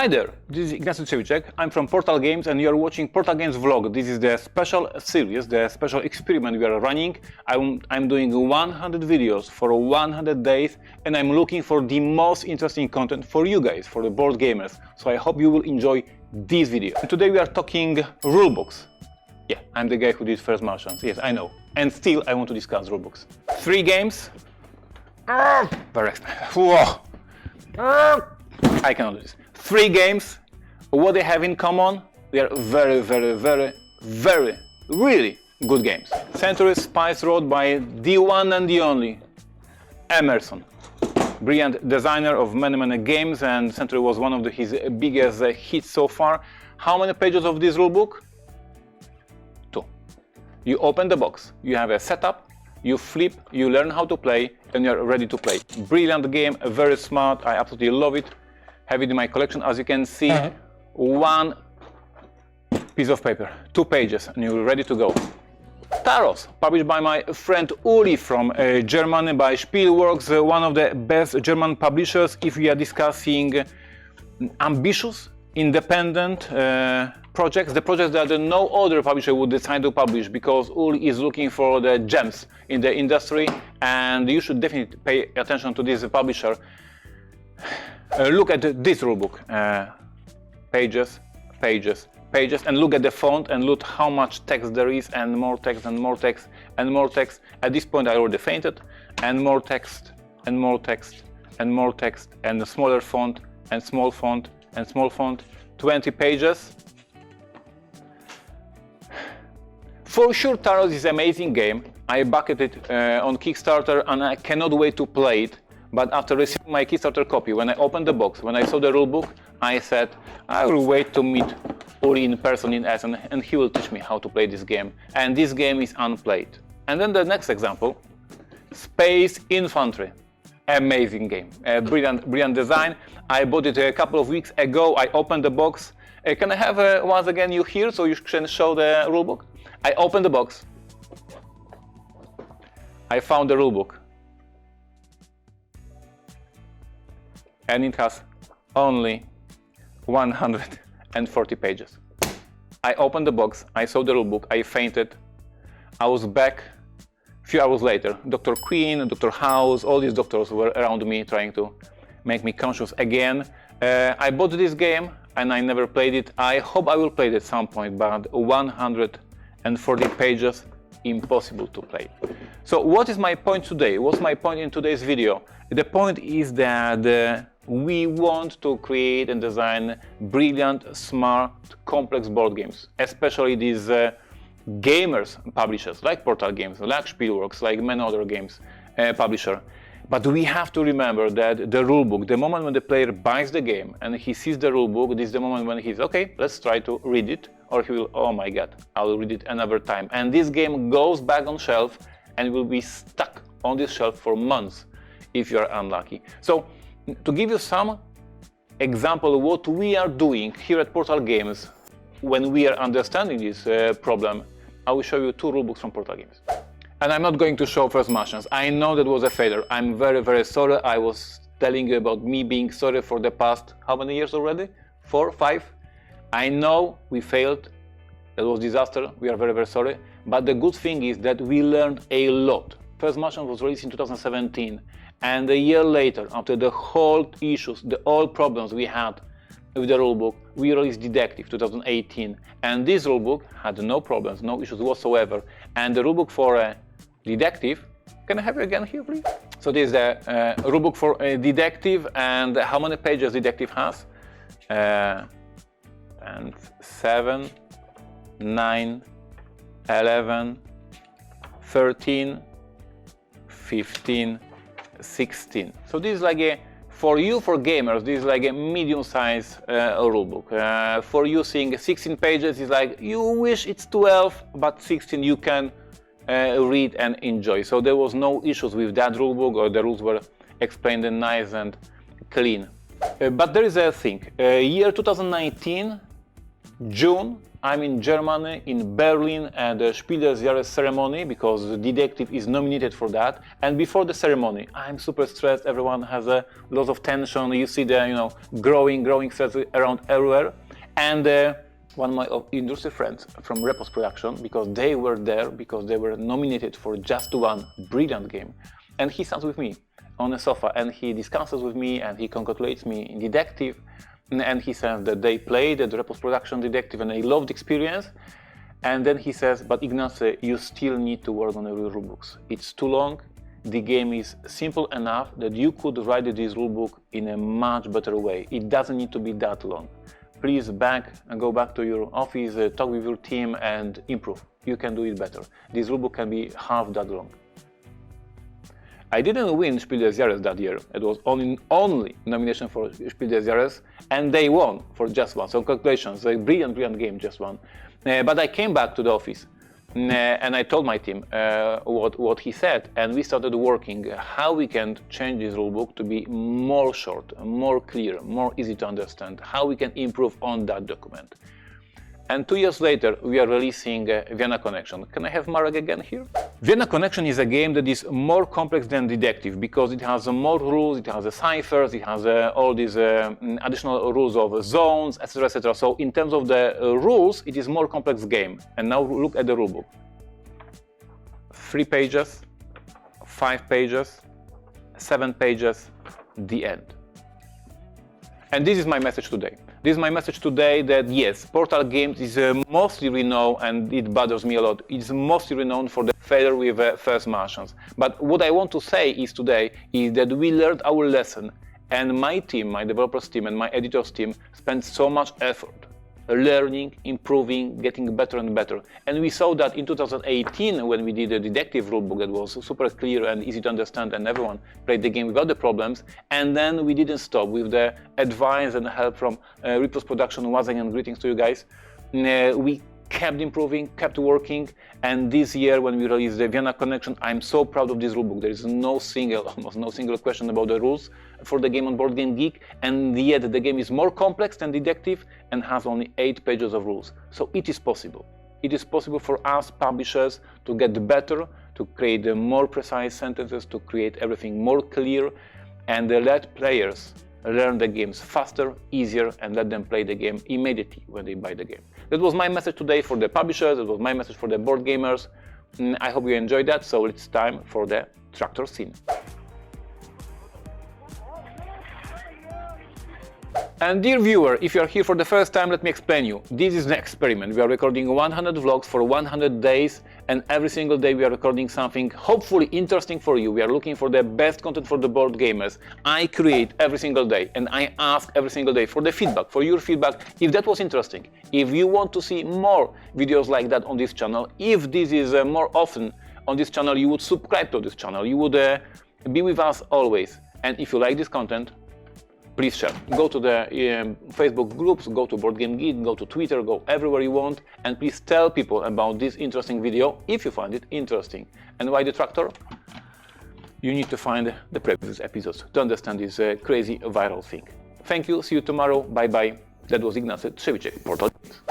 Hi there, this is Ignacy Trzewiczek. I'm from Portal Games and you're watching Portal Games Vlog. This is the special series, the special experiment we are running. I'm doing 100 videos for 100 days and I'm looking for the most interesting content for you guys, for the board gamers. So I hope you will enjoy this video. And today we are talking rulebooks. Yeah, I'm the guy who did First Martians, yes, I know. And still I want to discuss rulebooks. 3 games. Very expensive. Whoa. I cannot do this. 3 games, what they have in common, they are very, really good games. Century Spice Road by the one and the only Emerson. Brilliant designer of many games, and Century was one of his biggest hits so far. How many pages of this rulebook? 2. You open the box, you have a setup, you flip, you learn how to play, and you're ready to play. Brilliant game, very smart, I absolutely love it. Have it in my collection. As you can see, 1 piece of paper, 2 pages, and you're ready to go. Tharos, published by my friend Uli from Germany, by Spielworks, one of the best German publishers if we are discussing ambitious, independent projects, the projects that no other publisher would decide to publish, because Uli is looking for the gems in the industry, and you should definitely pay attention to this publisher. Look at this rulebook, pages, and look at the font and look how much text there is, and more text and more text and more text. At this point I already fainted, and more text and more text and more text, and a smaller font and small font and small font, 20 pages. For sure, Tharos is an amazing game. I backed it on Kickstarter and I cannot wait to play it. But after receiving my Kickstarter copy, when I opened the box, when I saw the rulebook, I said, I will wait to meet Uli in person in Essen and he will teach me how to play this game. And this game is unplayed. And then the next example, Space Infantry. Amazing game, brilliant design. I bought it a couple of weeks ago. I opened the box. Can I have once again you here so you can show the rulebook? I opened the box. I found the rulebook. And it has only 140 pages. I opened the box, I saw the rulebook, I fainted. I was back a few hours later. Dr. Queen, Dr. House, all these doctors were around me trying to make me conscious again. I bought this game and I never played it. I hope I will play it at some point, but 140 pages, impossible to play. So what is my point today? What's my point in today's video? The point is that we want to create and design brilliant, smart, complex board games, especially these gamers publishers like Portal Games, like Spielworks, like many other games publisher. But we have to remember that the rulebook, the moment when the player buys the game and he sees the rulebook, this is the moment when he's okay, let's try to read it, or he will, oh my god, I will read it another time. And this game goes back on shelf and will be stuck on this shelf for months if you are unlucky. So to give you some example of what we are doing here at Portal Games when we are understanding this problem, I will show you 2 rulebooks from Portal Games. And I'm not going to show First Martians. I know that was a failure. I'm very sorry. I was telling you about me being sorry for the past, how many years already? 4, 5? I know we failed. That was disaster. We are very sorry. But the good thing is that we learned a lot. First Martian was released in 2017. And a year later, after the whole issues, the all problems we had with the rulebook, we released Detective 2018. And this rulebook had no problems, no issues whatsoever. And the rulebook for Detective, can I have you again here, please? So this is the rulebook for Detective, and how many pages Detective has? And 7, 9, 11, 13, 15, 16. So this is like a, for you, for gamers, this is like a medium-sized rulebook. For you, seeing 16 pages is like, you wish it's 12, but 16 you can read and enjoy. So there was no issues with that rulebook, or the rules were explained and nice and clean. But there is a thing. Year 2019, June, I'm in Germany, in Berlin, at the Spiel des Jahres ceremony, because the detective is nominated for that. And before the ceremony, I'm super stressed. Everyone has a lot of tension. You see the growing stress around everywhere. And one of my industry friends from Repos Production, because they were there, because they were nominated for just one brilliant game. And he stands with me on a sofa and he discusses with me and he congratulates me in detective. And he says that they played the Repos Production detective and they loved the experience. And then he says, but Ignacy, you still need to work on the rulebooks. It's too long. The game is simple enough that you could write this rulebook in a much better way. It doesn't need to be that long. Please go back to your office, talk with your team and improve. You can do it better. This rulebook can be half that long. I didn't win Spiel des Jahres that year. It was only nomination for Spiel des Jahres, and they won for just one. So congratulations, a brilliant game, just one. But I came back to the office and I told my team what he said, and we started working how we can change this rulebook to be more short, more clear, more easy to understand, how we can improve on that document. And 2 years later, we are releasing Vienna Connection. Can I have Marek again here? Vienna Connection is a game that is more complex than Detective because it has more rules, it has ciphers, it has all these additional rules of zones, etc., etc. So in terms of the rules, it is more complex game. And now look at the rulebook. 3 pages, 5 pages, 7 pages, the end. And this is my message today. This is my message today that yes, Portal Games is mostly renowned, and it bothers me a lot, it's mostly renowned for the failure with First Martians. But what I want to say is today is that we learned our lesson, and my team, my developers team and my editors team spent so much effort learning, improving, getting better and better. And we saw that in 2018 when we did a detective rulebook that was super clear and easy to understand and everyone played the game without the problems. And then we didn't stop with the advice and help from Repos Production. Once again, greetings to you guys. We kept improving, kept working, and this year when we released the Vienna Connection, I'm so proud of this rulebook. There is almost no single question about the rules for the game on Board Game Geek, and yet the game is more complex than Detective and has only 8 pages of rules. So it is possible. It is possible for us publishers to get better, to create more precise sentences, to create everything more clear, and let players learn the games faster, easier, and let them play the game immediately when they buy the game. That was my message today for the publishers, that was my message for the board gamers. I hope you enjoyed that, so it's time for the tractor scene. And dear viewer, if you are here for the first time, let me explain you. This is an experiment. We are recording 100 vlogs for 100 days, and every single day we are recording something hopefully interesting for you. We are looking for the best content for the board gamers. I create every single day, and I ask every single day for the feedback, for your feedback, if that was interesting. If you want to see more videos like that on this channel, if this is more often on this channel, you would subscribe to this channel. You would be with us always. And if you like this content, please share. Go to the Facebook groups, go to Board Game Geek, go to Twitter, go everywhere you want, and please tell people about this interesting video if you find it interesting. And why the tractor? You need to find the previous episodes to understand this crazy viral thing. Thank you, see you tomorrow, bye bye. That was Ignacy Trzewiczek, Portal Games.